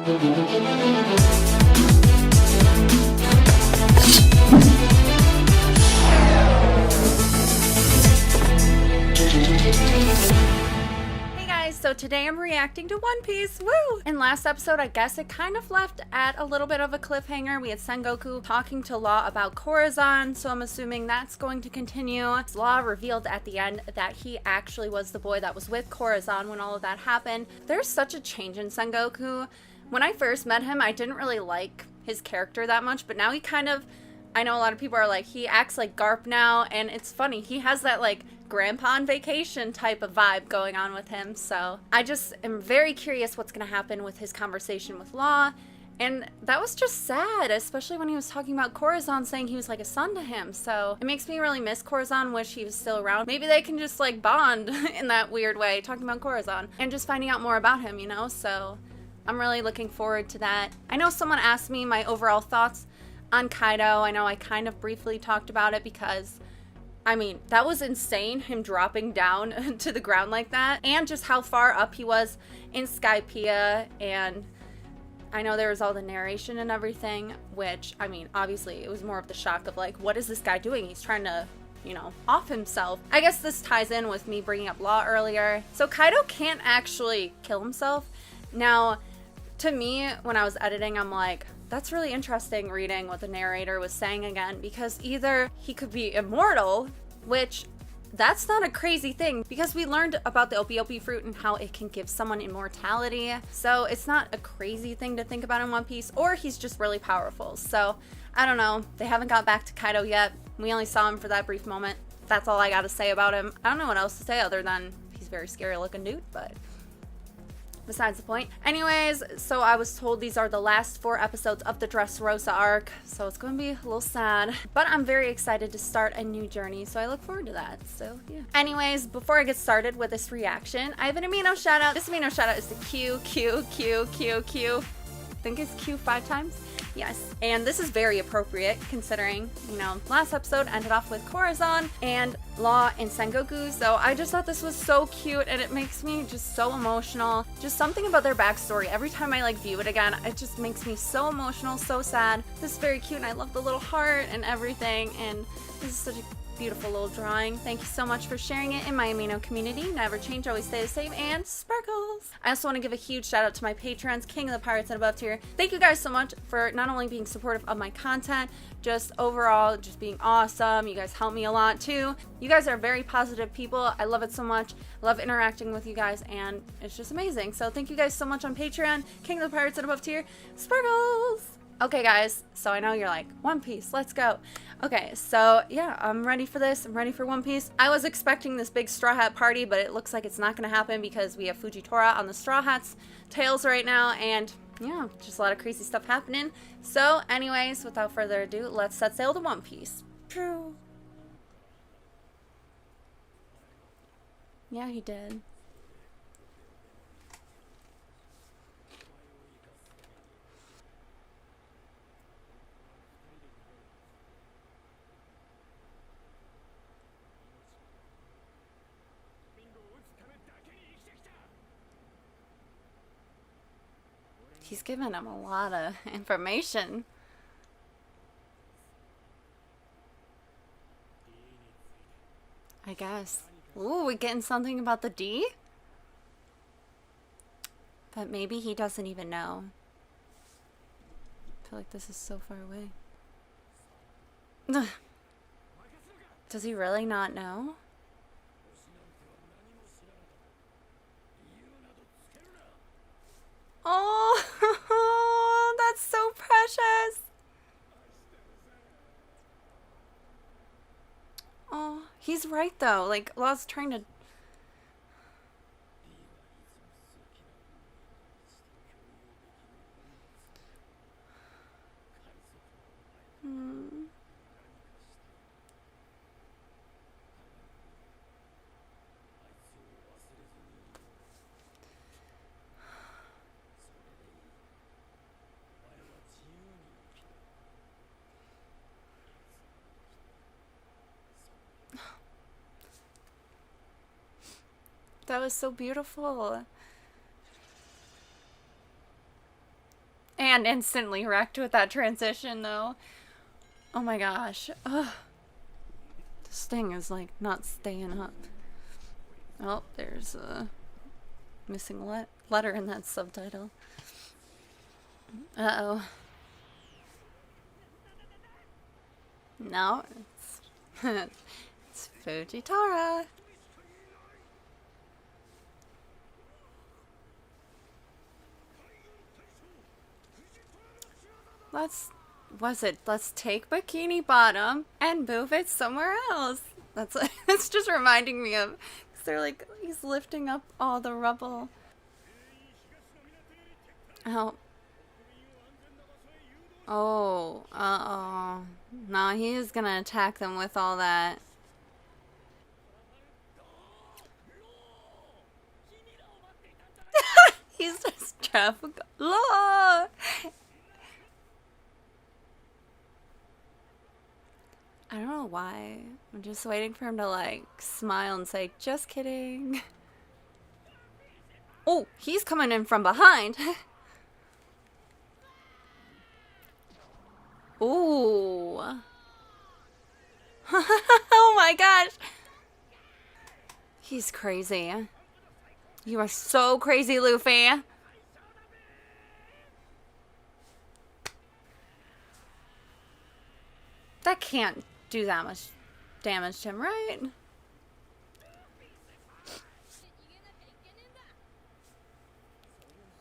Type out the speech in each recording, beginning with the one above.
So today I'm reacting to One Piece, woo! In last episode, I guess it kind of left at a little bit of a cliffhanger. We had Sengoku talking to Law about Corazon, so I'm assuming that's going to continue. Law revealed at the end that he actually was the boy that was with Corazon when all of that happened. There's such a change in Sengoku. When I first met him, I didn't really like his character that much, but now he kind of, I know a lot of people are like, he acts like Garp now, and it's funny. He has that, like, grandpa on vacation type of vibe going on with him, so I just am very curious what's going to happen with his conversation with Law, and that was just sad, especially when he was talking about Corazon, saying he was like a son to him, so it makes me really miss Corazon, wish he was still around. Maybe they can just, like, bond in that weird way, talking about Corazon, and just finding out more about him, you know, so I'm really looking forward to that. I know someone asked me my overall thoughts on Kaido. I know I kind of briefly talked about it because, I mean, that was insane, him dropping down to the ground like that, and just how far up he was in Skypiea, and I know there was all the narration and everything, which, I mean, obviously it was more of the shock of like, what is this guy doing? He's trying to, you know, off himself. I guess this ties in with me bringing up Law earlier. So Kaido can't actually kill himself. Now, to me, when I was editing, I'm like, that's really interesting reading what the narrator was saying again, because either he could be immortal, which that's not a crazy thing because we learned about the Opiopi fruit and how it can give someone immortality. So it's not a crazy thing to think about in One Piece, or he's just really powerful. So I don't know. They haven't got back to Kaido yet. We only saw him for that brief moment. That's all I got to say about him. I don't know what else to say other than he's a very scary looking dude, but besides the point. Anyways, so I was told these are the last 4 episodes of the Dressrosa arc, so it's going to be a little sad, but I'm very excited to start a new journey, so I look forward to that, so yeah. Anyways, before I get started with this reaction, I have an Amino shout out. This Amino shout out is to Q. I think it's Q 5 times. Yes, and this is very appropriate considering, you know, last episode ended off with Corazon and Law and Sengoku, so I just thought this was so cute and it makes me just so emotional. Just something about their backstory, every time I like view it again, it just makes me so emotional, so sad. This is very cute and I love the little heart and everything, and this is such a beautiful little drawing. Thank you so much for sharing it in my Amino community. Never change, always stay the same, and sparkles! I also want to give a huge shout out to my patrons, King of the Pirates and above tier. Thank you guys so much for not only being supportive of my content, just overall just being awesome. You guys help me a lot too. You guys are very positive people. I love it so much. I love interacting with you guys, and it's just amazing. So thank you guys so much on Patreon, King of the Pirates and above tier. Sparkles! Okay guys, so I know you're like, One Piece, let's go. Okay, so yeah, I'm ready for this. I'm ready for One Piece. I was expecting this big Straw Hat party, but it looks like it's not going to happen because we have Fujitora on the Straw Hat's tails right now, and yeah, just a lot of crazy stuff happening. So anyways, without further ado, let's set sail to One Piece. True. Yeah, he did. He's giving him a lot of information. I guess. Ooh, we're getting something about the D? But maybe he doesn't even know. I feel like this is so far away. Does he really not know? Oh, that's so precious. Oh, he's right though. Like, Law's trying to... That was so beautiful. hand instantly wrecked with that transition, though. Oh my gosh. Ugh. This thing is, like, not staying up. Oh, there's a missing letter in that subtitle. Uh-oh. No, it's... it's Fujitora. Let's take Bikini Bottom and move it somewhere else. That's just reminding me of, because they're like, he's lifting up all the rubble. Oh. Oh, uh-oh. No, he is gonna attack them with all that. He's just traffic law. I don't know why. I'm just waiting for him to, like, smile and say, just kidding. Oh, he's coming in from behind. Ooh. Oh my gosh. He's crazy. You are so crazy, Luffy. That can't do that much damage to him, right?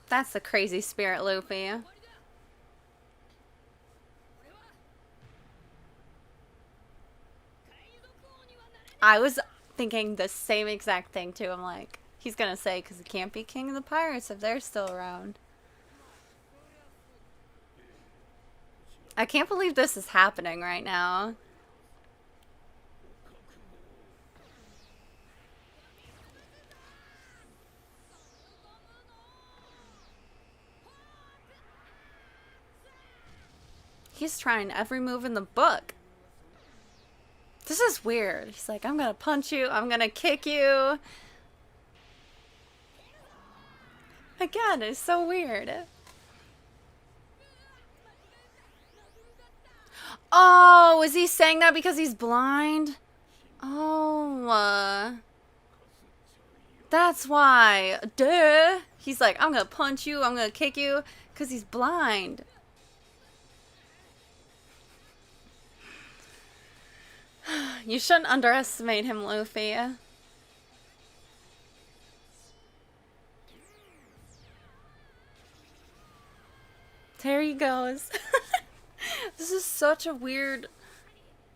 That's the crazy spirit, Luffy. I was thinking the same exact thing too. I'm like, he's gonna say, because he can't be king of the pirates if they're still around. I can't believe this is happening right now. He's trying every move in the book. This is weird. He's like, I'm gonna punch you, I'm gonna kick you. Again, it's so weird. Oh, is he saying that because he's blind? Oh, that's why. Duh. He's like, I'm gonna punch you, I'm gonna kick you, because he's blind. You shouldn't underestimate him, Luffy. There he goes. This is such a weird,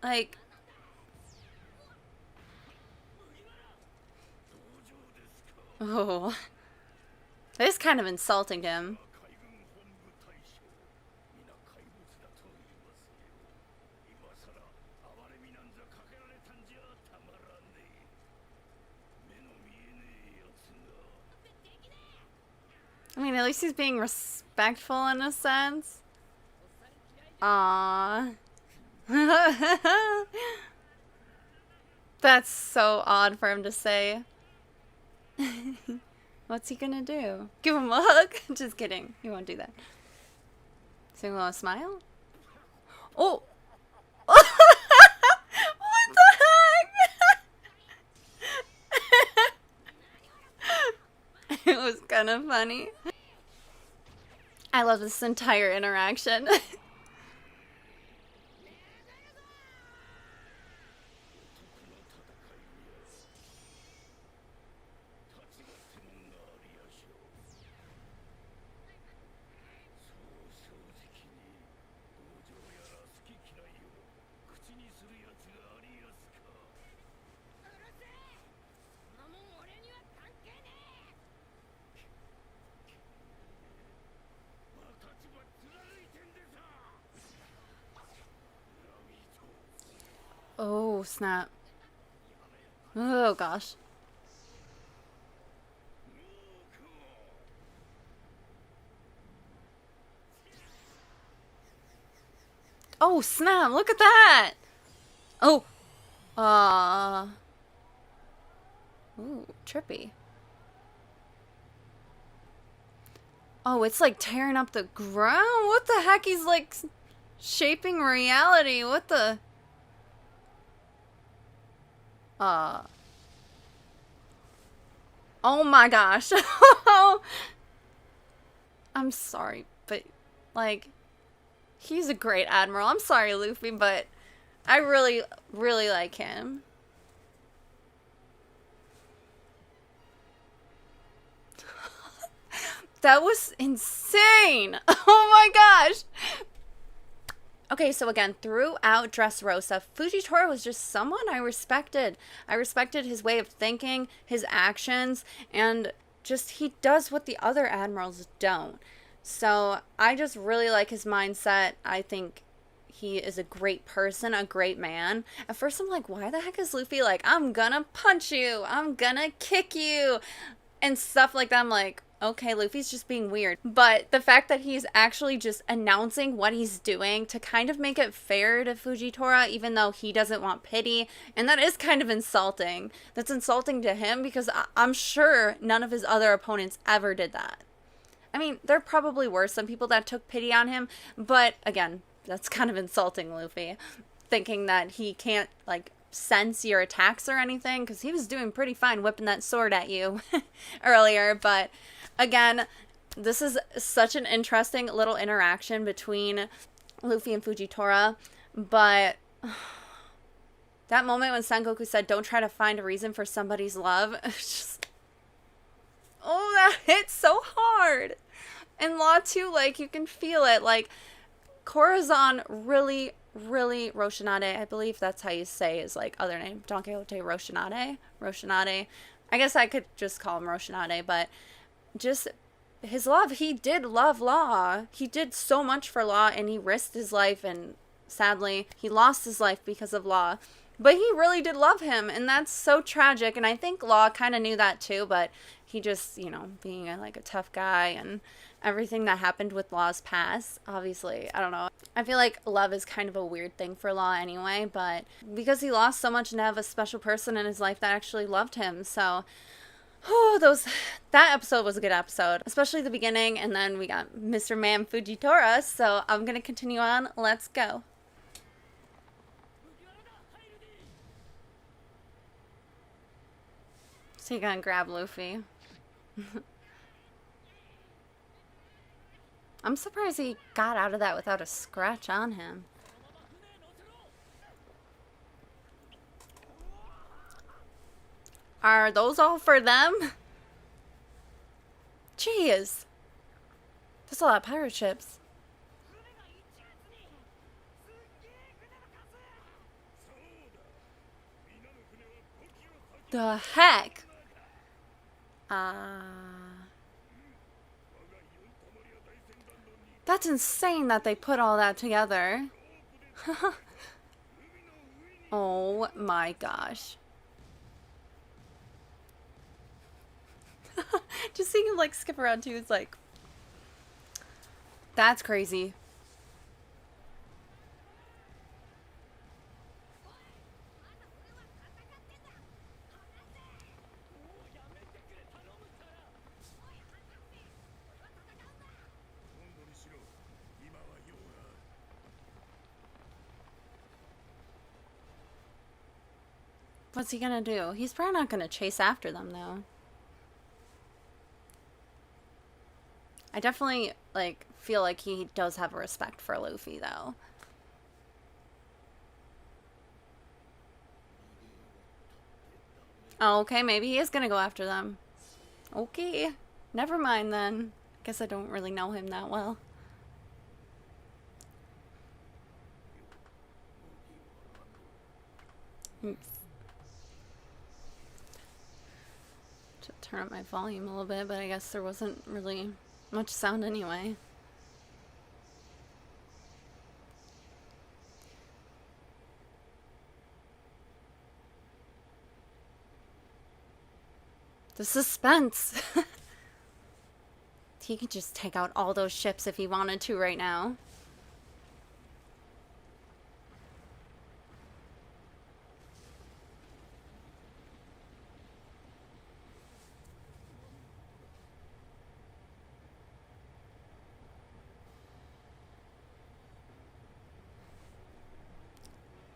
like... Oh. It is kind of insulting to him. I mean, at least he's being respectful in a sense. Aww. That's so odd for him to say. What's he gonna do? Give him a hug? Just kidding. He won't do that. So you want to smile? Oh! What the heck? It was kind of funny. I love this entire interaction. Oh, snap. Oh, gosh. Oh, snap. Look at that. Oh. Ooh, trippy. Oh, it's like tearing up the ground? What the heck? He's like shaping reality. What the? Uh. Oh my gosh. I'm sorry, but like, he's a great admiral. I'm sorry, Luffy, but I really, really like him. That was insane. Oh my gosh. Okay, so again, throughout Dressrosa, Fujitora was just someone I respected. I respected his way of thinking, his actions, and just he does what the other admirals don't. So I just really like his mindset. I think he is a great person, a great man. At first, I'm like, why the heck is Luffy like, I'm gonna punch you, I'm gonna kick you, and stuff like that? I'm like, okay, Luffy's just being weird. But the fact that he's actually just announcing what he's doing to kind of make it fair to Fujitora, even though he doesn't want pity, and that is kind of insulting. That's insulting to him because I'm sure none of his other opponents ever did that. I mean, there probably were some people that took pity on him, but again, that's kind of insulting, Luffy. Thinking that he can't, like, sense your attacks or anything, because he was doing pretty fine whipping that sword at you earlier. But again, this is such an interesting little interaction between Luffy and Fujitora. But that moment when Sengoku said, don't try to find a reason for somebody's love, it's just, oh, that hit so hard. And Law too, like, you can feel it. Like, Corazon really Roshinade, I believe that's how you say his like other name, Don Quixote Roshinade. I guess I could just call him Roshinade, but just his love, he did love Law. He did so much for Law, and he risked his life, and sadly he lost his life because of Law. But he really did love him, and that's so tragic. And I think Law kind of knew that too, but he just, you know, being like a tough guy and everything that happened with Law's past, obviously, I don't know. I feel like love is kind of a weird thing for Law anyway, but because he lost so much and have a special person in his life that actually loved him. So, that episode was a good episode, especially the beginning, and then we got Mr. Man Fujitora. So I'm gonna continue on. Let's go. So you're gonna grab Luffy. I'm surprised he got out of that without a scratch on him. Are those all for them? Jeez. There's a lot of pirate ships. The heck? That's insane that they put all that together. Oh my gosh. Just seeing him like skip around too is like, that's crazy. What's he gonna do? He's probably not gonna chase after them though. I definitely like feel like he does have a respect for Luffy though. Oh, okay, maybe he is gonna go after them. Okay, never mind then. Guess I don't really know him that well. Oops. To turn up my volume a little bit, but I guess there wasn't really much sound anyway. The suspense! He could just take out all those ships if he wanted to right now.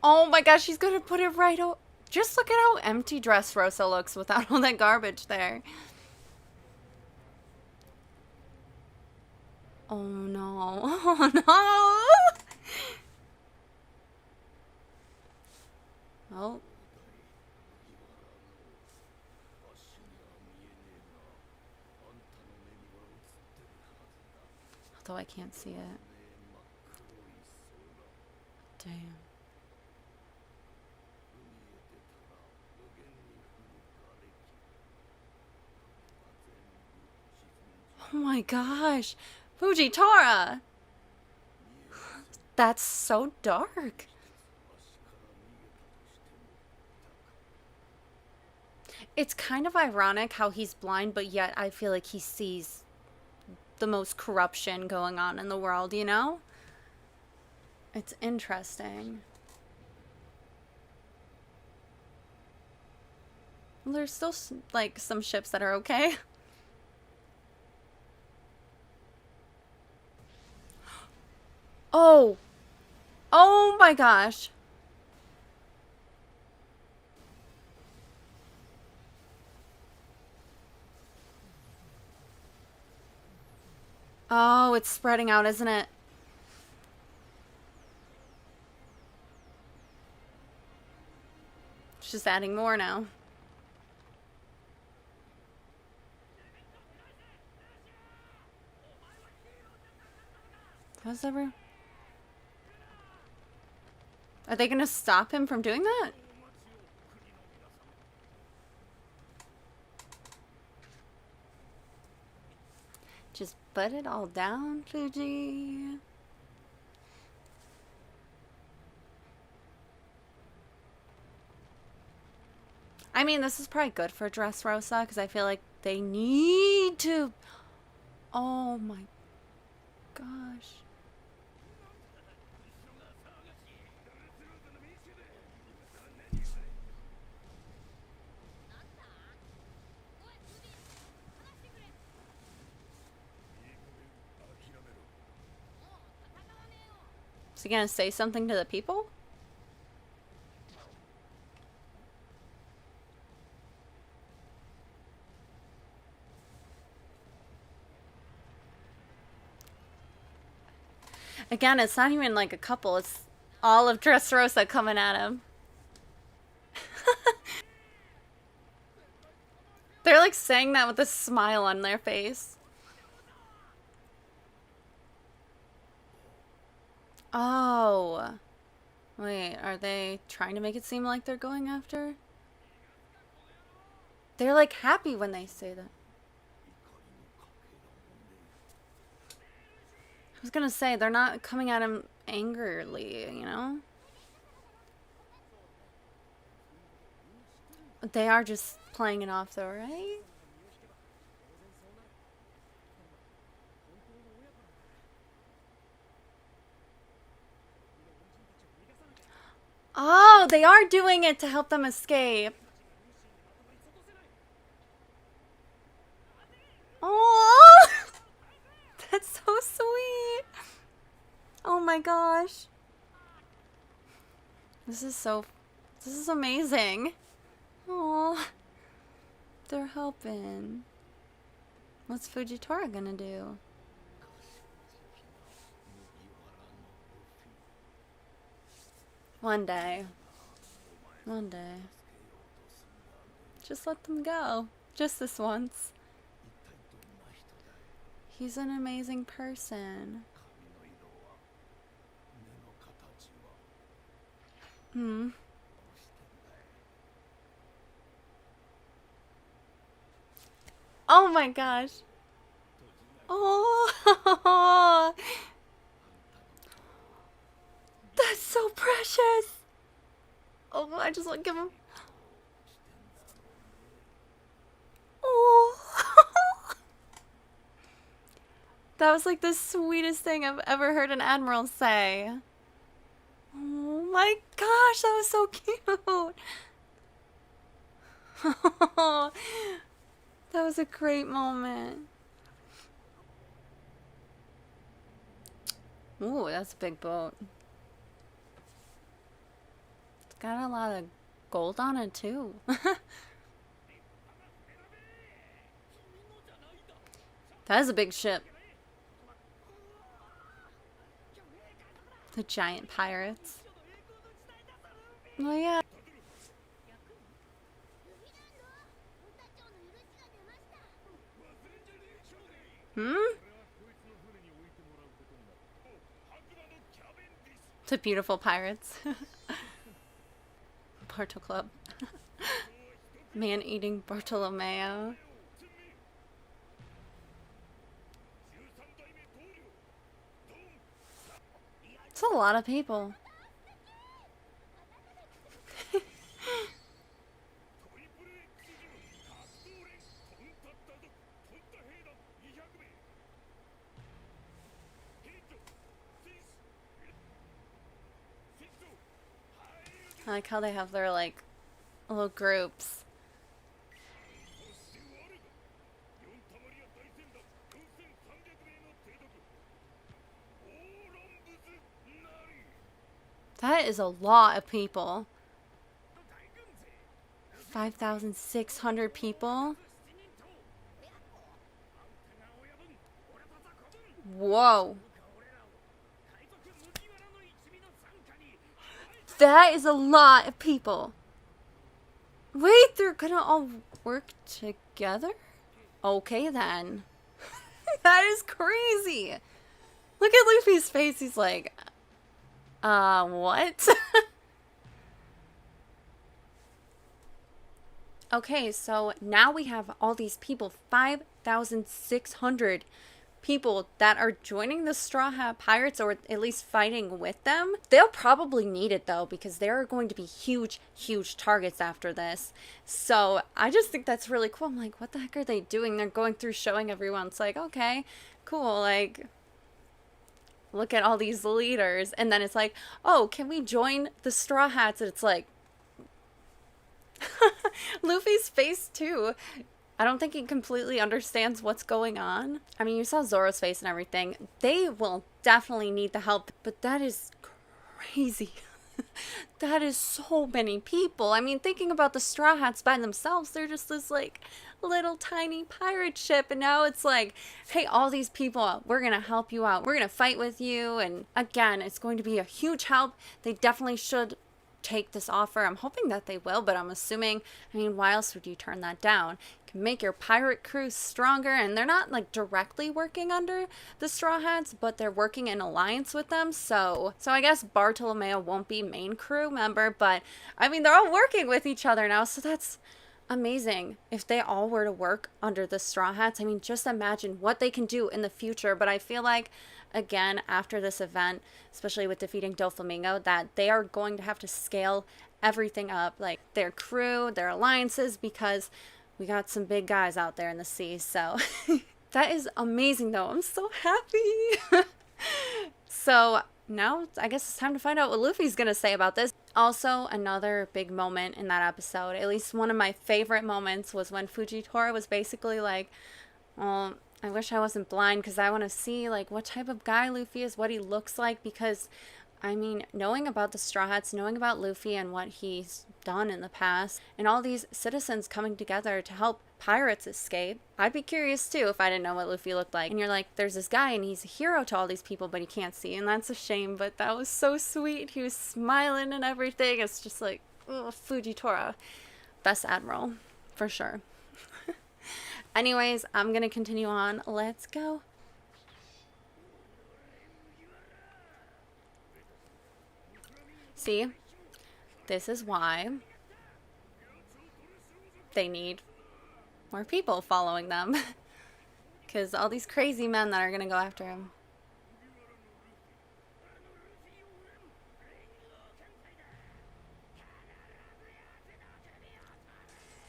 Oh my gosh, she's gonna put it right out. Just look at how empty Dressrosa looks without all that garbage there. Oh no. Oh no. Oh. Although I can't see it. Damn. Oh my gosh. Fujitora! That's so dark. It's kind of ironic how he's blind, but yet I feel like he sees the most corruption going on in the world, you know? It's interesting. Well, there's still, like, some ships that are okay. Oh! Oh my gosh! Oh, it's spreading out, isn't it? It's just adding more now. What's ever? Are they gonna stop him from doing that? Just put it all down, Fuji. I mean, this is probably good for Dressrosa because I feel like they need to. Oh my gosh. Is he gonna say something to the people? Again, it's not even like a couple, it's all of Dressrosa coming at him. They're like saying that with a smile on their face. Oh. Wait, are they trying to make it seem like they're going after? They're like happy when they say that. I was gonna say, they're not coming at him angrily, you know? They are just playing it off though, right? Oh, they are doing it to help them escape. Oh, that's so sweet. Oh my gosh. This is amazing. Oh, they're helping. What's Fujitora gonna do? One day. One day. Just let them go. Just this once. He's an amazing person. Hmm. Oh my gosh. Oh. That's so precious. Oh, I just want to give him. Oh. That was like the sweetest thing I've ever heard an admiral say. Oh my gosh, that was so cute. That was a great moment. Ooh, that's a big boat. Got a lot of gold on it too. That is a big ship. The giant pirates. Oh yeah. The beautiful pirates. Porto Club. Man-eating Bartolomeo. It's a lot of people. I like how they have their, like, little groups. That is a lot of people. 5,600 people? Whoa. That is a lot of people. Wait, they're gonna all work together? Okay then. That is crazy. Look at Luffy's face. He's like, what? Okay, so now we have all these people, 5,600 people that are joining the Straw Hat Pirates, or at least fighting with them. They'll probably need it though, because there are going to be huge targets after this. So I just think that's really cool. I'm like, what the heck are they doing? They're going through showing everyone. It's like, okay, cool, like, look at all these leaders. And then it's like, oh, can we join the Straw Hats? And it's like, Luffy's face too. I don't think he completely understands what's going on. I mean, you saw Zoro's face and everything. They will definitely need the help, but that is crazy. That is so many people. I mean, thinking about the Straw Hats by themselves, they're just this, like, little tiny pirate ship, and now it's like, hey, all these people, we're gonna help you out. We're gonna fight with you, and again, it's going to be a huge help. They definitely should take this offer. I'm hoping that they will, but I'm assuming, I mean, why else would you turn that down? You can make your pirate crew stronger, and they're not like directly working under the Straw Hats, but they're working in alliance with them. So I guess Bartolomeo won't be main crew member, but I mean, they're all working with each other now, so that's amazing. If they all were to work under the Straw Hats, I mean, just imagine what they can do in the future. But I feel like, again, after this event, especially with defeating Doflamingo, that they are going to have to scale everything up, like their crew, their alliances, because we got some big guys out there in the sea. So that is amazing though. I'm so happy. So now I guess it's time to find out what Luffy's gonna say about this. Also, another big moment in that episode, at least one of my favorite moments, was when Fujitora was basically like, well, I wish I wasn't blind, because I want to see like what type of guy Luffy is, what he looks like, because I mean, knowing about the Straw Hats, knowing about Luffy and what he's done in the past, and all these citizens coming together to help pirates escape, I'd be curious too if I didn't know what Luffy looked like. And you're like, there's this guy and he's a hero to all these people, but he can't see, and that's a shame, but that was so sweet. He was smiling and everything. It's just like, oh, Fujitora, best admiral, for sure. Anyways, I'm gonna continue on. Let's go. See, this is why they need more people following them. Because all these crazy men that are gonna go after him.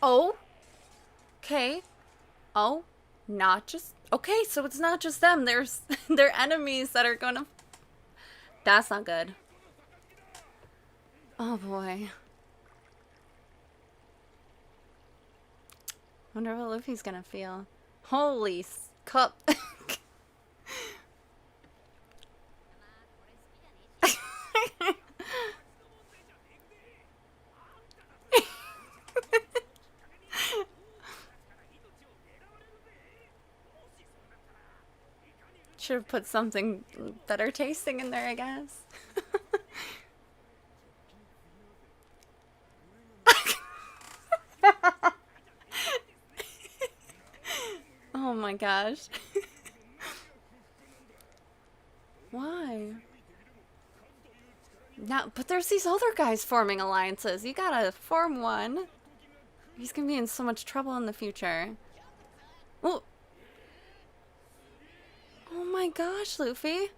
Oh, okay. Oh, not just, okay, so it's not just them. There's their enemies that are gonna, that's not good. Oh boy. Wonder what Luffy's gonna feel. Holy cup. Should have put something better tasting in there, I guess. Oh my gosh. Why? Now, but there's these other guys forming alliances. You gotta form one. He's gonna be in so much trouble in the future. Oh. Oh my gosh, Luffy.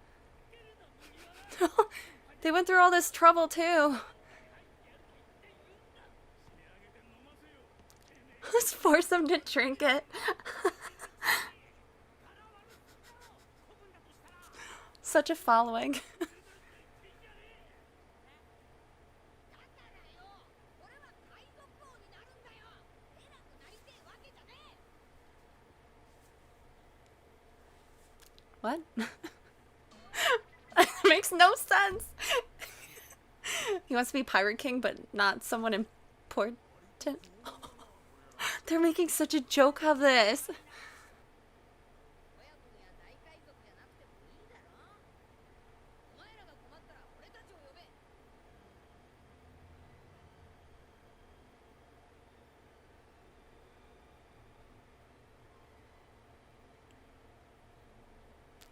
They went through all this trouble too. Let's force them to drink it. Such a following. What? Makes no sense. He wants to be Pirate King, but not someone important. They're making such a joke of this.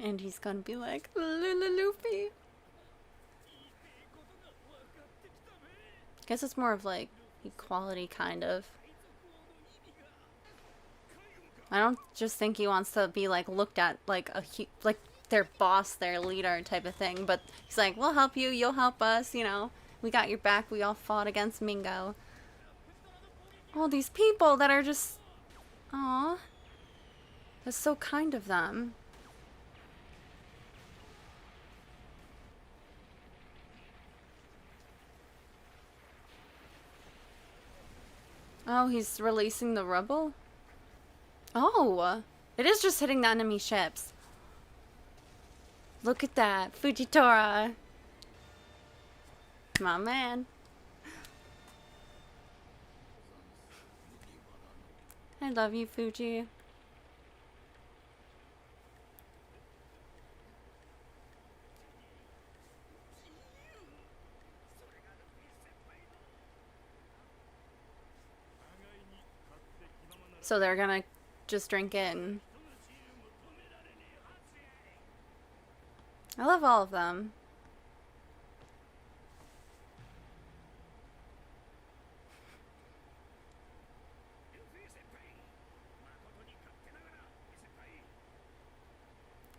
And he's gonna be like, Luffy. Guess it's more of like equality, kind of. I don't just think he wants to be like looked at like like their boss, their leader type of thing. But he's like, we'll help you, you'll help us, you know. We got your back, we all fought against Mingo. All these people that are just, aw. That's so kind of them. Oh, he's releasing the rubble? Oh, it is just hitting the enemy ships. Look at that, Fujitora. My man. I love you, Fuji. So they're gonna just drink it and... I love all of them.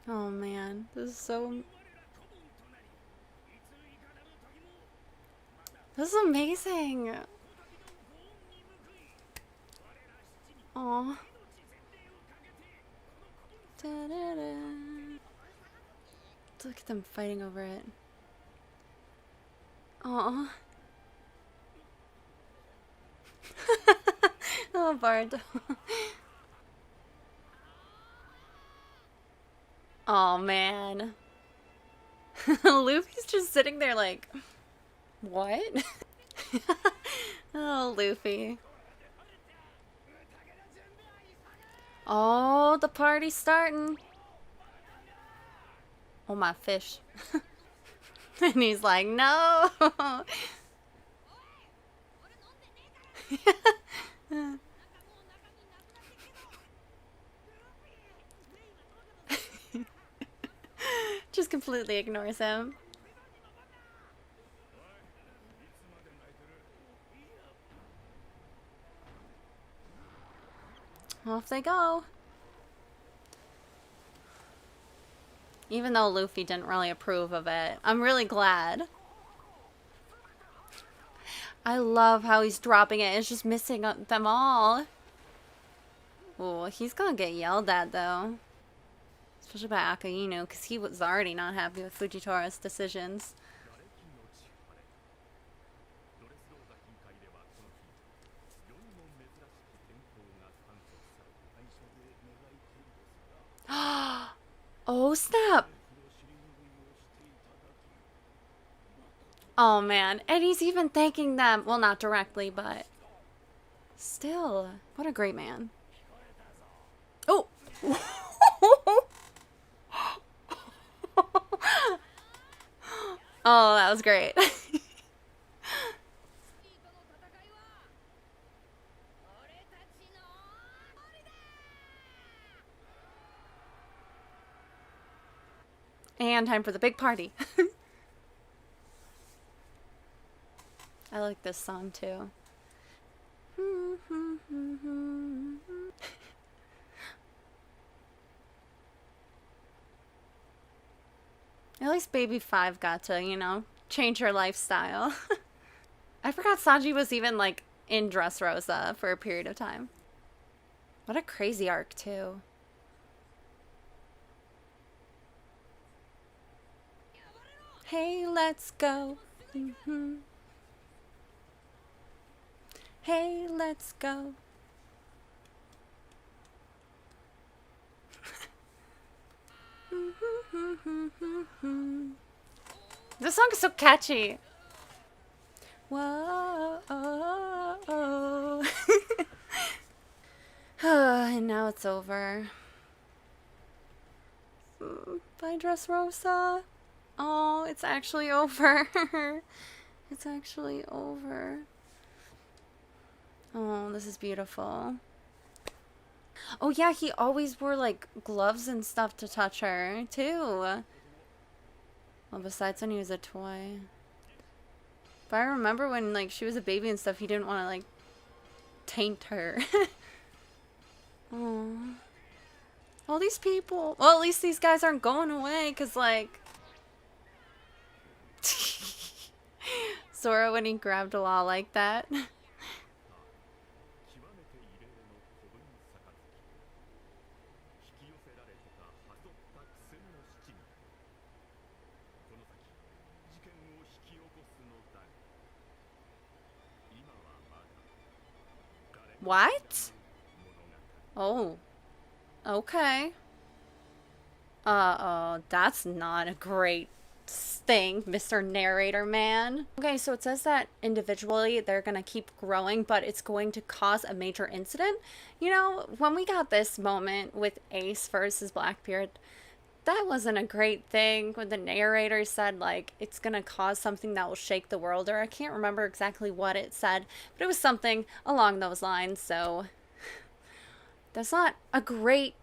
Oh man, this is so... This is amazing! Aww. Look at them fighting over it. Aww. Oh, Bard. Oh man. Luffy's just sitting there like, what? Oh, Luffy. Oh, the party's starting. Oh, my fish. And he's like, no. Just completely ignores him. Off they go. Even though Luffy didn't really approve of it, I'm really glad. I love how he's dropping it. It's just missing them all. Oh, he's gonna get yelled at though. Especially by Akainu, because he was already not happy with Fujitora's decisions. Oh, snap! Oh, man. And he's even thanking them. Well, not directly, but... Still. What a great man. Oh! Oh, that was great. And time for the big party. I like this song too. At least Baby 5 got to, you know, change her lifestyle. I forgot Sanji was even, like, in Dressrosa for a period of time. What a crazy arc, too. Hey, let's go. Hey, let's go. This song is so catchy. Whoa. And now it's over. Bye, Dressrosa. Oh, it's actually over. It's actually over. Oh, this is beautiful. Oh yeah, he always wore like gloves and stuff to touch her too. Well, besides when he was a toy. But I remember when like she was a baby and stuff, he didn't want to like taint her. Oh, all these people. Well, at least these guys aren't going away, cause like Zoro when he grabbed Law like that. What? Oh. Okay. That's not a great thing, Mr. Narrator Man. Okay, so it says that individually they're gonna keep growing, but it's going to cause a major incident. You know, when we got this moment with Ace versus Blackbeard, that wasn't a great thing when the narrator said like it's gonna cause something that will shake the world, or I can't remember exactly what it said, but it was something along those lines. So that's not a great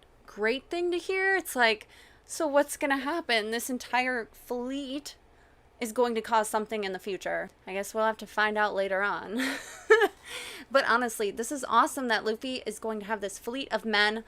thing to hear. It's like, so what's gonna happen? This entire fleet is going to cause something in the future. I guess we'll have to find out later on. But honestly, this is awesome that Luffy is going to have this fleet of men.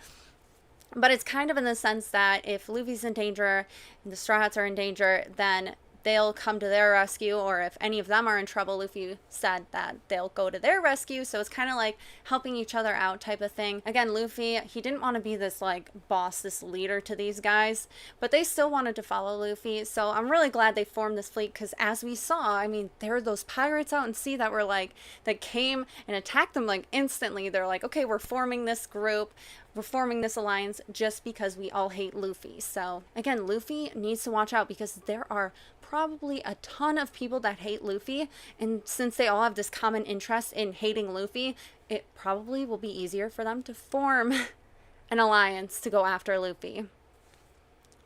But it's kind of in the sense that if Luffy's in danger and the Straw Hats are in danger, then they'll come to their rescue, or if any of them are in trouble, Luffy said that they'll go to their rescue. So it's kind of like helping each other out type of thing. Again, Luffy, he didn't want to be this like boss, this leader to these guys, but they still wanted to follow Luffy. So I'm really glad they formed this fleet, because as we saw, I mean, there were those pirates out in sea that were like, that came and attacked them like instantly. They're like, okay, we're forming this group. We're forming this alliance just because we all hate Luffy. So again, Luffy needs to watch out, because there are probably a ton of people that hate Luffy, and since they all have this common interest in hating Luffy, it probably will be easier for them to form an alliance to go after Luffy.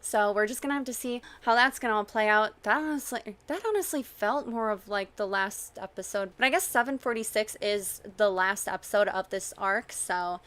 So we're just gonna have to see how that's gonna all play out. That honestly felt more of like the last episode, but I guess 746 is the last episode of this arc. So,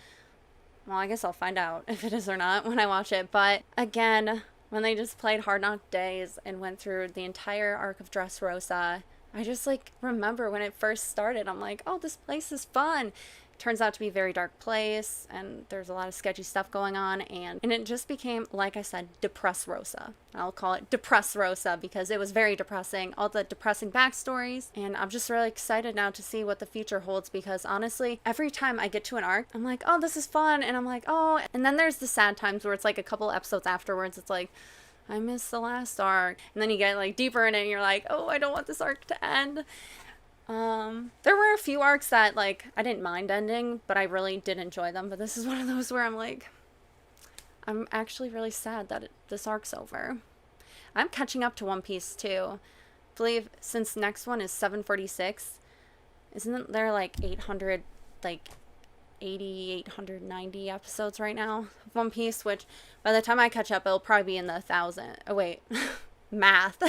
well, I guess I'll find out if it is or not when I watch it. But again, when they just played Hard Knock Days and went through the entire arc of Dressrosa, I just like remember when it first started, I'm like, oh, this place is fun. Turns out to be a very dark place, and there's a lot of sketchy stuff going on, and it just became, like I said, Depressrosa. I'll call it Depressrosa because it was very depressing, all the depressing backstories, and I'm just really excited now to see what the future holds, because honestly, every time I get to an arc, I'm like, oh, this is fun, and I'm like, oh, and then there's the sad times where it's like a couple episodes afterwards, it's like, I missed the last arc, and then you get like deeper in it, and you're like, oh, I don't want this arc to end. There were a few arcs that, like, I didn't mind ending, but I really did enjoy them. But this is one of those where I'm like, I'm actually really sad that this arc's over. I'm catching up to One Piece, too. I believe since next one is 746, isn't there, like, 800, like, 890 episodes right now of One Piece? Which, by the time I catch up, it'll probably be in the 1,000. Oh, wait. Math.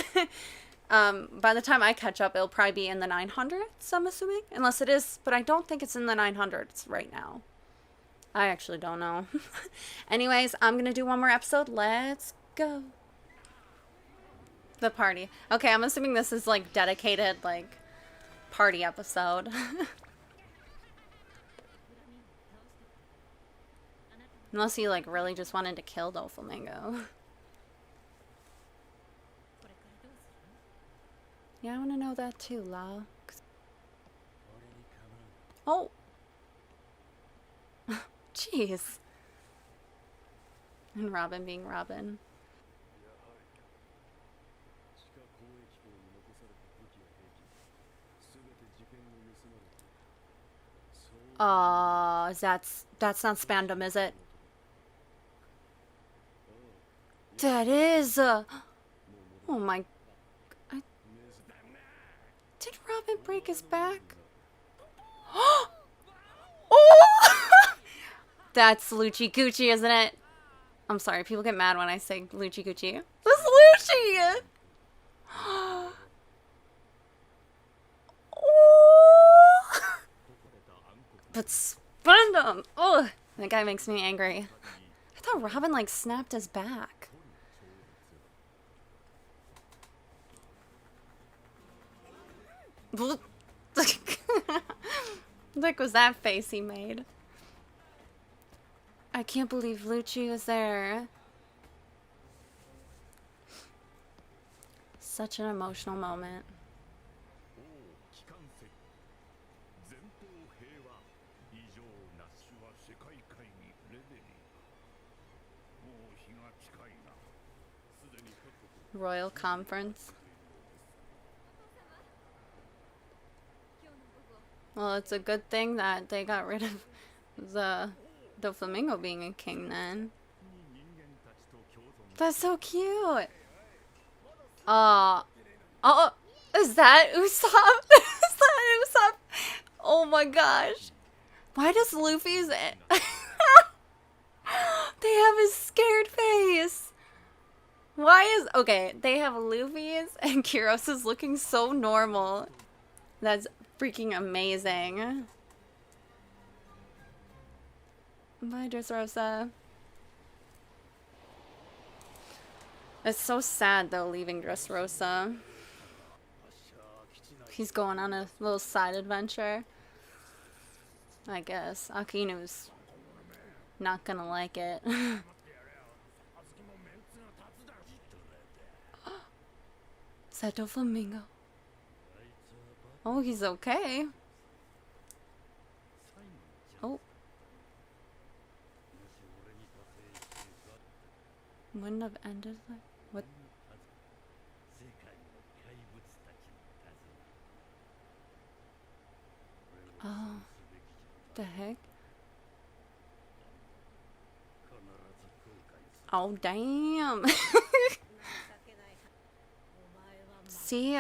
By the time I catch up, it'll probably be in the 900s, I'm assuming. Unless it is, but I don't think it's in the 900s right now. I actually don't know. Anyways, I'm gonna do one more episode. Let's go. The party. Okay, I'm assuming this is like dedicated, like, party episode. Unless he like really just wanted to kill Doflamingo. Yeah, I want to know that too, La. Oh! Jeez. And Robin being Robin. That's not Spandam, is it? That is, oh my, did Robin break his back? Oh! That's Lucci Gucci, isn't it? I'm sorry, people get mad when I say Lucci Gucci. That's Lucci! Oh! But Spandam! Oh! That guy makes me angry. I thought Robin, like, snapped his back. Look, was that face he made? I can't believe Lucci was there. Such an emotional moment. Royal Conference. Well, it's a good thing that they got rid of the Doflamingo being a king then. That's so cute. Oh, is that Usopp? Is that Usopp? Oh my gosh. Why does Luffy's... They have his scared face. Why is... Okay, they have Luffy's and Kyros is looking so normal. That's freaking amazing. Bye, Dressrosa. It's so sad, though, leaving Dressrosa. He's going on a little side adventure. I guess. Akinu's not gonna like it. Is that Doflamingo? Oh, he's okay. Oh. Wouldn't have ended like... What? Oh. The heck? Oh, damn. See,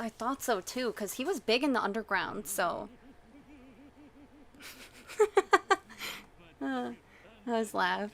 I thought so too, because he was big in the underground, so. I was laugh.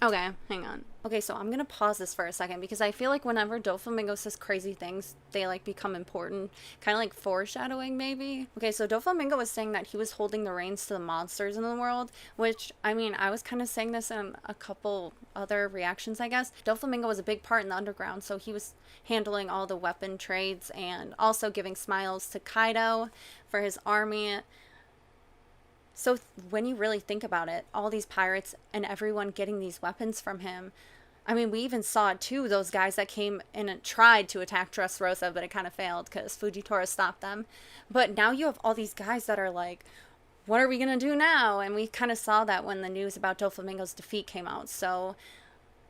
Okay, hang on. Okay, so I'm gonna pause this for a second because I feel like whenever Doflamingo says crazy things, they like become important. Kind of like foreshadowing, maybe. Okay, so Doflamingo was saying that he was holding the reins to the monsters in the world, which, I mean, I was kind of saying this in a couple other reactions, I guess. Doflamingo was a big part in the underground, so he was handling all the weapon trades and also giving smiles to Kaido for his army. So when you really think about it, all these pirates and everyone getting these weapons from him, I mean, we even saw it too, those guys that came and tried to attack Dressrosa, but it kind of failed because Fujitora stopped them. But now you have all these guys that are like, what are we going to do now? And we kind of saw that when the news about Doflamingo's defeat came out. So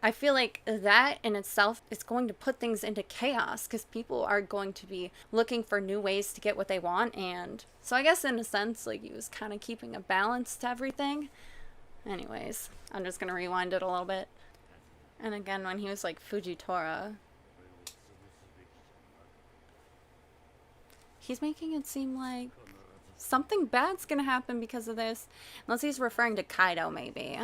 I feel like that in itself is going to put things into chaos because people are going to be looking for new ways to get what they want. And so I guess in a sense, like, he was kind of keeping a balance to everything. Anyways, I'm just going to rewind it a little bit. And again, when he was like Fujitora, he's making it seem like something bad's gonna happen because of this. Unless he's referring to Kaido, maybe.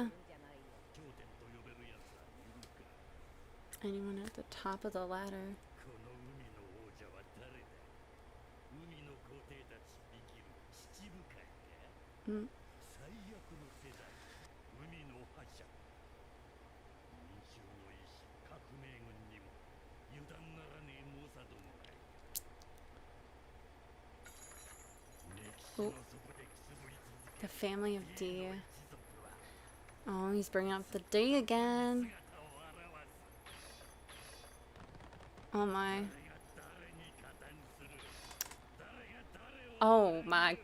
Anyone at the top of the ladder? Mm. Ooh. The family of D. Oh, he's bringing up the D again. Oh my. Oh my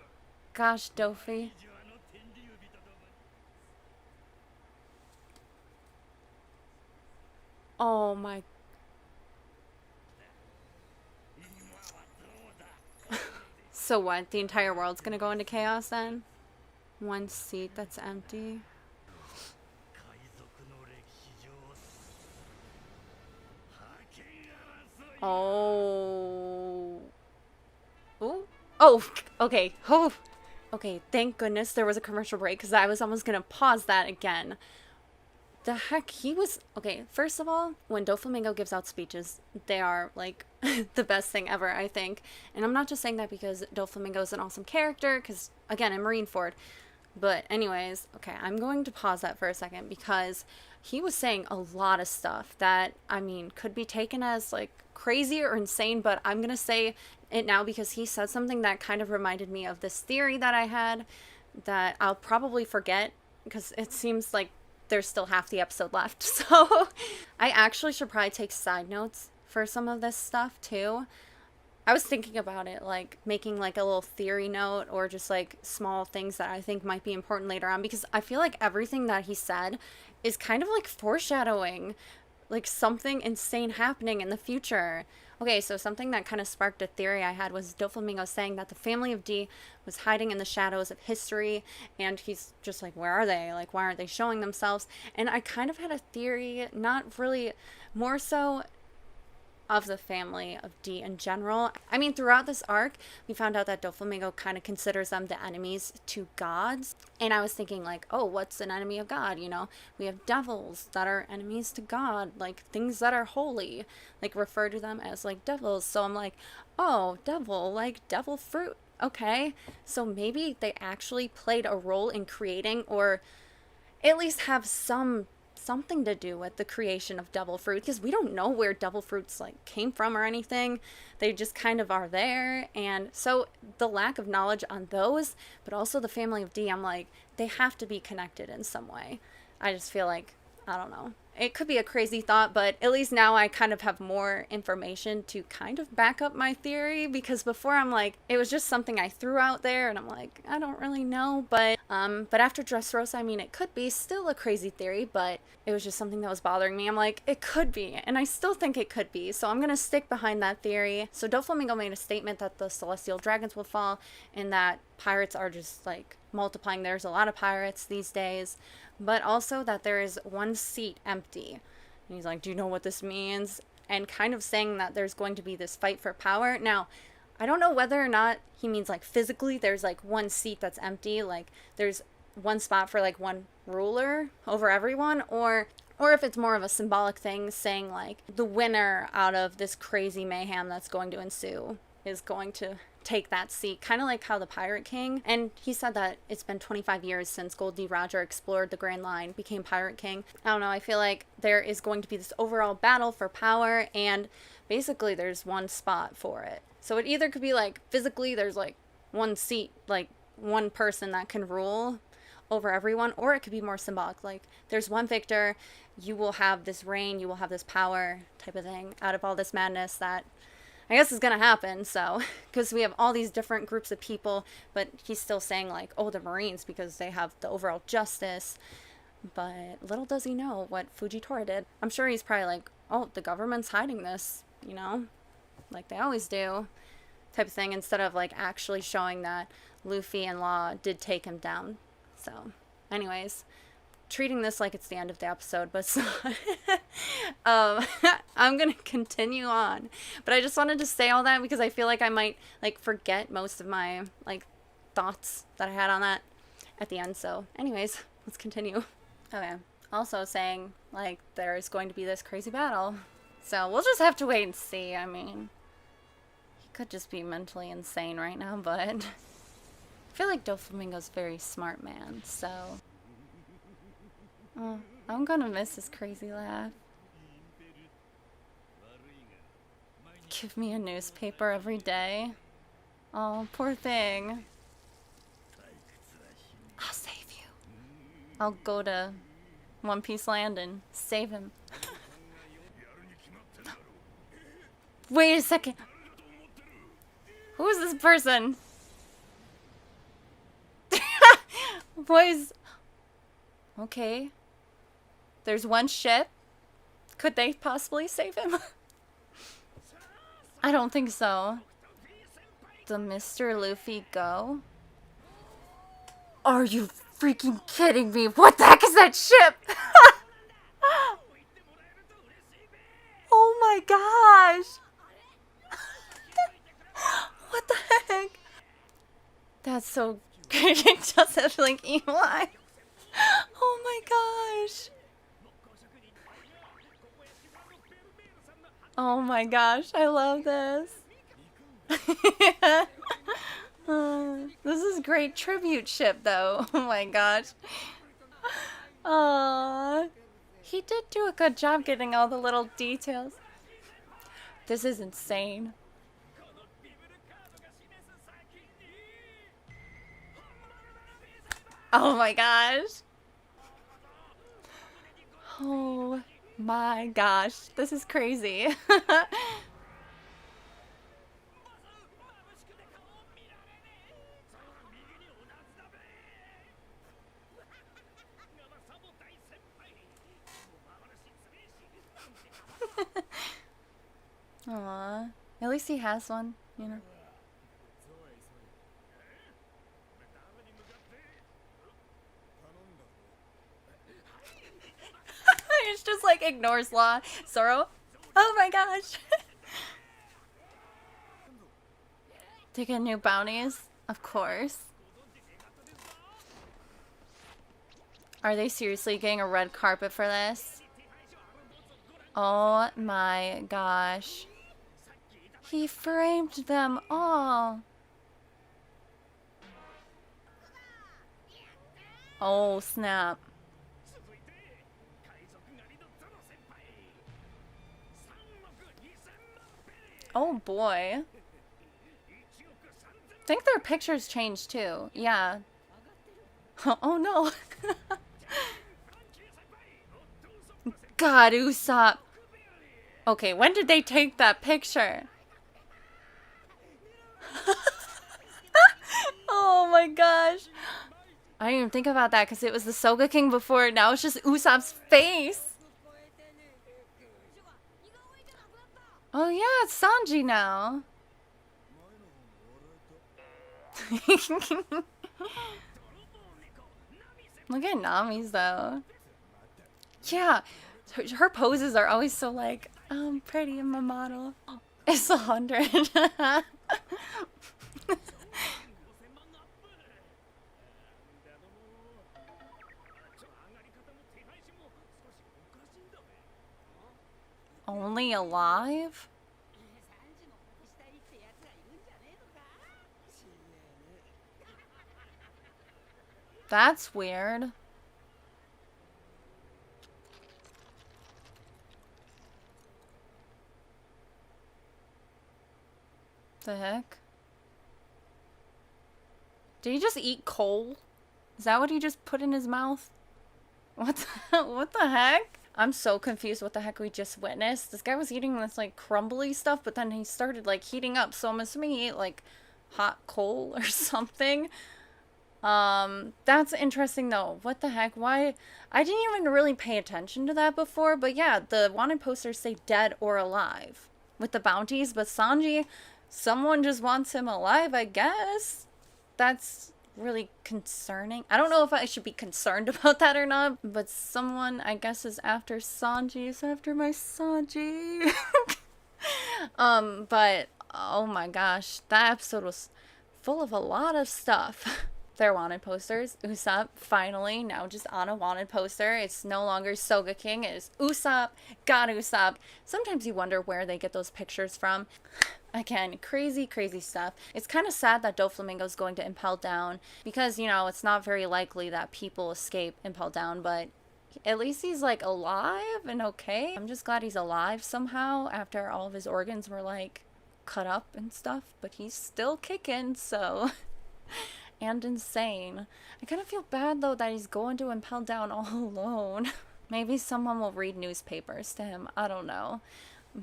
gosh, Dofi. Oh my. So what? The entire world's gonna go into chaos then? One seat that's empty. Oh. Ooh. Oh, okay. Oh. Okay, thank goodness there was a commercial break because I was almost gonna pause that again. The heck, he was... Okay, first of all, when Doflamingo gives out speeches, they are, like, the best thing ever, I think. And I'm not just saying that because Doflamingo is an awesome character, because, again, in Marineford. But anyways, okay, I'm going to pause that for a second because he was saying a lot of stuff that, I mean, could be taken as, like, crazy or insane, but I'm gonna say it now because he said something that kind of reminded me of this theory that I had that I'll probably forget because it seems like there's still half the episode left. So I actually should probably take side notes for some of this stuff too. I was thinking about it, like making like a little theory note or just like small things that I think might be important later on because I feel like everything that he said is kind of like foreshadowing like something insane happening in the future. Okay, so something that kind of sparked a theory I had was Doflamingo saying that the family of D was hiding in the shadows of history, and he's just like, where are they? Like, why aren't they showing themselves? And I kind of had a theory, not really, more so of the family of D in general. I mean, throughout this arc, we found out that Doflamingo kind of considers them the enemies to gods. And I was thinking like, oh, what's an enemy of God? You know, we have devils that are enemies to God, like things that are holy, like refer to them as like devils. So I'm like, oh, devil, like devil fruit. Okay. So maybe they actually played a role in creating or at least have something to do with the creation of devil fruit because we don't know where devil fruits like came from or anything. They just kind of are there. And so the lack of knowledge on those, but also the family of D, I'm like, they have to be connected in some way. I just feel like, I don't know. It could be a crazy thought, but at least now I kind of have more information to kind of back up my theory because before I'm like, it was just something I threw out there and I'm like, I don't really know. But after Dressrosa, I mean, it could be still a crazy theory, but it was just something that was bothering me. I'm like, it could be, and I still think it could be. So I'm going to stick behind that theory. So Doflamingo made a statement that the celestial dragons will fall and that pirates are just like multiplying. There's a lot of pirates these days, but also that there is one seat empty. And he's like, do you know what this means? And kind of saying that there's going to be this fight for power. Now, I don't know whether or not he means like physically there's like one seat that's empty, like there's one spot for like one ruler over everyone, or if it's more of a symbolic thing saying like the winner out of this crazy mayhem that's going to ensue is going to take that seat, kind of like how the Pirate King. And he said that it's been 25 years since Gold D. Roger explored the Grand Line, became Pirate King. I don't know, I feel like there is going to be this overall battle for power, and basically there's one spot for it. So it either could be like physically there's like one seat, like one person that can rule over everyone, or it could be more symbolic, like there's one victor, you will have this reign, you will have this power type of thing out of all this madness that I guess is gonna happen. So because we have all these different groups of people, but he's still saying like, oh, the Marines because they have the overall justice. But little does he know what Fujitora did. I'm sure he's probably like, oh, the government's hiding this, you know, like they always do, type of thing, instead of like actually showing that Luffy and Law did take him down. So anyways, treating this like it's the end of the episode, but it's not. I'm gonna continue on, but I just wanted to say all that because I feel like I might like forget most of my like thoughts that I had on that at the end. So anyways, let's continue. Okay. Also saying, like, there's going to be this crazy battle. So we'll just have to wait and see. I mean, he could just be mentally insane right now, but I feel like Doflamingo's a very smart man, so... Oh, I'm gonna miss his crazy laugh. Give me a newspaper every day. Oh, poor thing. I'll save you. I'll go to One Piece Land and save him. Wait a second. Who is this person? What is... Okay. There's one ship. Could they possibly save him? I don't think so. The Mr. Luffy go? Are you freaking kidding me? What the heck is that ship? Oh my gosh. What the heck? That's so great. It just has like evil eyes. Oh my gosh. Oh my gosh, I love this. This is great tribute ship though. Oh my gosh. Aww. He did do a good job getting all the little details. This is insane. Oh my gosh. Oh my gosh. This is crazy. Aw. At least he has one, you know. It's just like ignores Law. Zoro. Oh my gosh. They get new bounties? Of course. Are they seriously getting a red carpet for this? Oh my gosh. He framed them all. Oh snap. Oh boy. I think their pictures changed too. Yeah. Oh no. God, Usopp. Okay, when did they take that picture? Oh my gosh. I didn't even think about that because it was the Soga King before. Now it's just Usopp's face. Oh yeah, it's Sanji now. Look at Nami's though. Yeah, her poses are always so like, I'm pretty in my model. It's 100. Only alive? That's weird. The heck? Did he just eat coal? Is that what he just put in his mouth? What the heck? I'm so confused what the heck we just witnessed. This guy was eating this like crumbly stuff, but then he started like heating up. So I'm assuming he ate like hot coal or something. That's interesting though. What the heck? Why? I didn't even really pay attention to that before, but yeah, the wanted posters say dead or alive with the bounties, but Sanji, someone just wants him alive, I guess. That's really concerning. I don't know if I should be concerned about that or not, but someone, I guess, is after Sanji. Is after my Sanji. But oh my gosh, that episode was full of a lot of stuff. Their wanted posters. Usopp, finally, now just on a wanted poster. It's no longer Sogeking, it is Usopp, got Usopp. Sometimes you wonder where they get those pictures from. Again, crazy, crazy stuff. It's kind of sad that Doflamingo's going to Impel Down because, you know, it's not very likely that people escape Impel Down, but at least he's, like, alive and okay. I'm just glad he's alive somehow after all of his organs were, like, cut up and stuff, but he's still kicking, so... and insane. I kind of feel bad, though, that he's going to Impel Down all alone. Maybe someone will read newspapers to him. I don't know.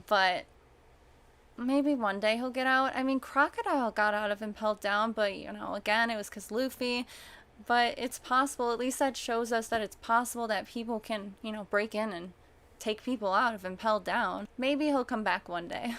But maybe one day he'll get out. I mean, Crocodile got out of Impel Down, but, you know, again, it was because Luffy. But it's possible. At least that shows us that it's possible that people can, you know, break in and take people out of Impel Down. Maybe he'll come back one day.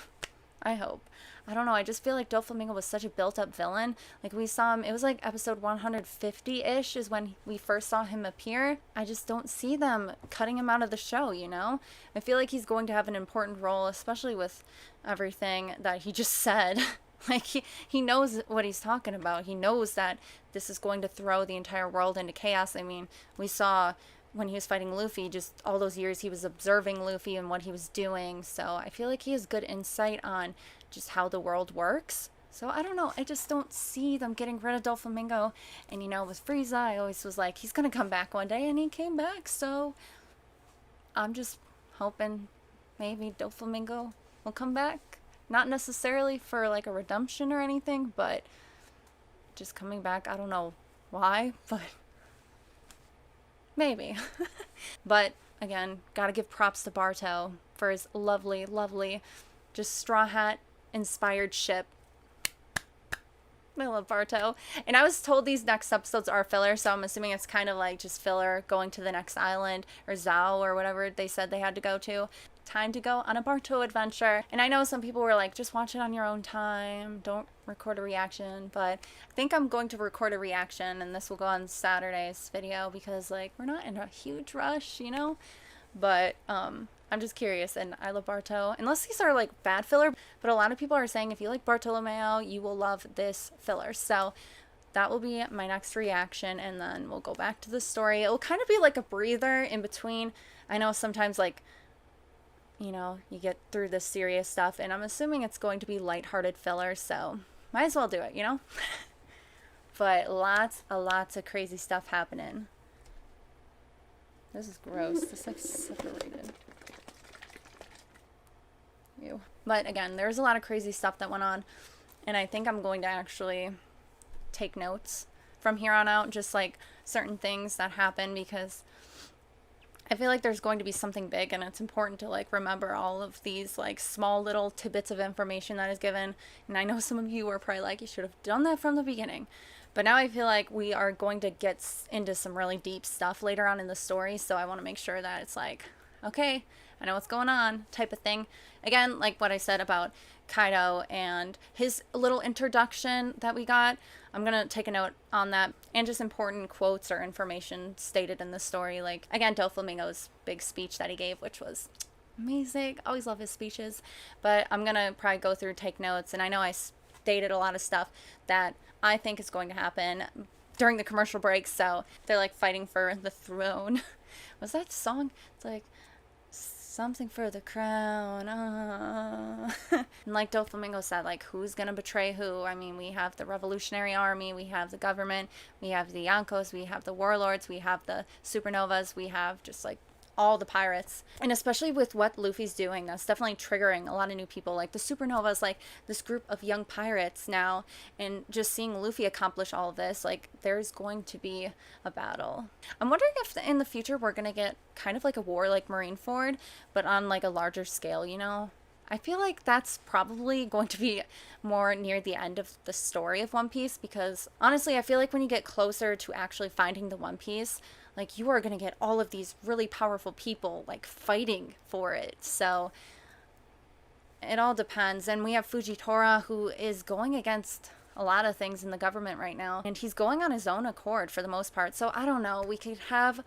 I hope. I don't know, I just feel like Doflamingo was such a built-up villain. Like, we saw him, it was like episode 150-ish is when we first saw him appear. I just don't see them cutting him out of the show, you know? I feel like he's going to have an important role, especially with everything that he just said. Like, he knows what he's talking about. He knows that this is going to throw the entire world into chaos. I mean, we saw... when he was fighting Luffy, just all those years he was observing Luffy and what he was doing. So I feel like he has good insight on just how the world works. So I don't know. I just don't see them getting rid of Doflamingo. And, you know, with Frieza, I always was like, he's going to come back one day. And he came back. So I'm just hoping maybe Doflamingo will come back. Not necessarily for, like, a redemption or anything, but just coming back. I don't know why, but... maybe. But, again, gotta give props to Barto for his lovely, lovely, just Straw Hat inspired ship. I love Barto. And I was told these next episodes are filler, so I'm assuming it's kind of like just filler going to the next island, or Zao, or whatever they said they had to go to. Time to go on a Barto adventure. And I know some people were like, just watch it on your own time, don't record a reaction, but I think I'm going to record a reaction, and this will go on Saturday's video, because, like, we're not in a huge rush, you know? But, I'm just curious, and I love Barto. Unless these are, like, bad filler, but a lot of people are saying if you like Bartolomeo, you will love this filler. So that will be my next reaction, and then we'll go back to the story. It will kind of be like a breather in between. I know sometimes, like, you know, you get through the serious stuff, and I'm assuming it's going to be lighthearted filler, so might as well do it, you know? But lots of crazy stuff happening. This is gross. This, like, separated. Ew. But again, there's a lot of crazy stuff that went on, and I think I'm going to actually take notes from here on out, just like certain things that happen, because I feel like there's going to be something big, and it's important to, like, remember all of these, like, small little tidbits of information that is given. And I know some of you are probably like, you should have done that from the beginning. But now I feel like we are going to get into some really deep stuff later on in the story, so I want to make sure that it's like, okay, I know what's going on, type of thing. Again, like what I said about Kaido and his little introduction that we got, I'm going to take a note on that, and just important quotes or information stated in the story. Like, again, Doflamingo's big speech that he gave, which was amazing. Always love his speeches. But I'm going to probably go through, take notes, and I know I stated a lot of stuff that I think is going to happen during the commercial break. So they're, like, fighting for the throne. Was that song? It's like... something for the crown. And like Doflamingo said, like, who's gonna betray who? I mean, we have the Revolutionary Army, we have the government, we have the Yonkos, we have the warlords, we have the Supernovas, we have just, like, all the pirates. And especially with what Luffy's doing, that's definitely triggering a lot of new people. Like, the Supernovas, like, this group of young pirates now, and just seeing Luffy accomplish all of this, like, there's going to be a battle. I'm wondering if in the future we're gonna get kind of like a war like Marineford, but on, like, a larger scale, you know? I feel like that's probably going to be more near the end of the story of One Piece, because honestly, I feel like when you get closer to actually finding the One Piece, like, you are going to get all of these really powerful people, like, fighting for it. So it all depends. And we have Fujitora, who is going against a lot of things in the government right now, and he's going on his own accord for the most part. So I don't know, we could have,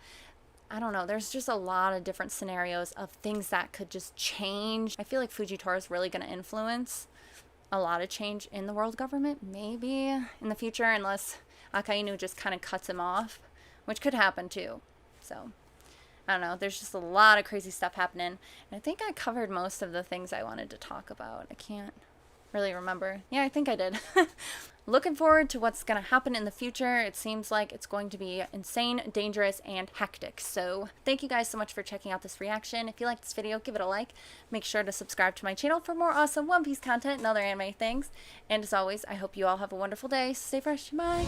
I don't know, there's just a lot of different scenarios of things that could just change. I feel like Fujitora is really going to influence a lot of change in the world government, maybe in the future, unless Akainu just kind of cuts him off, which could happen too. So I don't know, there's just a lot of crazy stuff happening, and I think I covered most of the things I wanted to talk about. I can't really remember. Yeah, I think I did. Looking forward to what's going to happen in the future. It seems like it's going to be insane, dangerous, and hectic. So thank you guys so much for checking out this reaction. If you liked this video, give it a like. Make sure to subscribe to my channel for more awesome One Piece content and other anime things. And as always, I hope you all have a wonderful day. Stay fresh. Bye.